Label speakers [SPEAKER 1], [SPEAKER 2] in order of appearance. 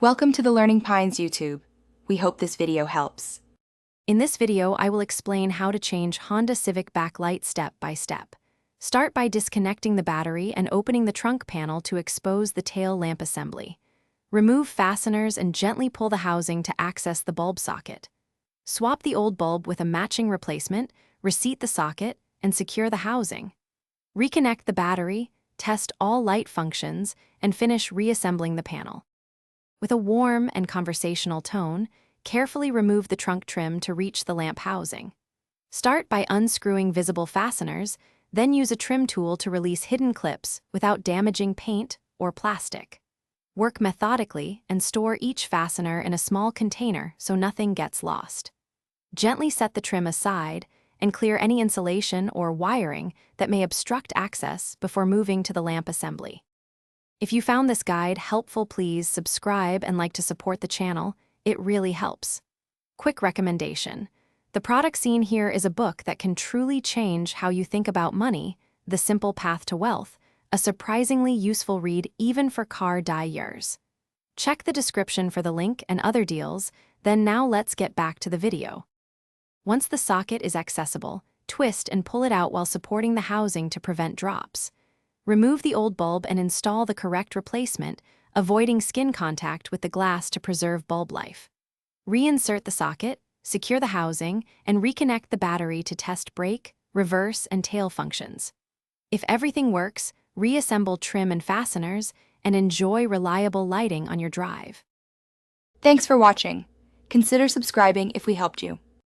[SPEAKER 1] Welcome to the Learning Pines YouTube. We hope this video helps.
[SPEAKER 2] In this video, I will explain how to change Honda Civic backlight step by step. Start by disconnecting the battery and opening the trunk panel to expose the tail lamp assembly. Remove fasteners and gently pull the housing to access the bulb socket. Swap the old bulb with a matching replacement, reseat the socket, and secure the housing. Reconnect the battery, test all light functions, and finish reassembling the panel. With a warm and conversational tone, carefully remove the trunk trim to reach the lamp housing. Start by unscrewing visible fasteners, then use a trim tool to release hidden clips without damaging paint or plastic. Work methodically and store each fastener in a small container so nothing gets lost. Gently set the trim aside and clear any insulation or wiring that may obstruct access before moving to the lamp assembly. If you found this guide helpful, please subscribe and like to support the channel. It really helps. Quick recommendation. The product seen here is a book that can truly change how you think about money, The Simple Path to Wealth, a surprisingly useful read even for car years. Check the description for the link and other deals, then now let's get back to the video. Once the socket is accessible, twist and pull it out while supporting the housing to prevent drops. Remove the old bulb and install the correct replacement, avoiding skin contact with the glass to preserve bulb life. Reinsert the socket, secure the housing, and reconnect the battery to test brake, reverse, and tail functions. If everything works, reassemble trim and fasteners, and enjoy reliable lighting on your drive.
[SPEAKER 1] Thanks for watching. Consider subscribing if we helped you.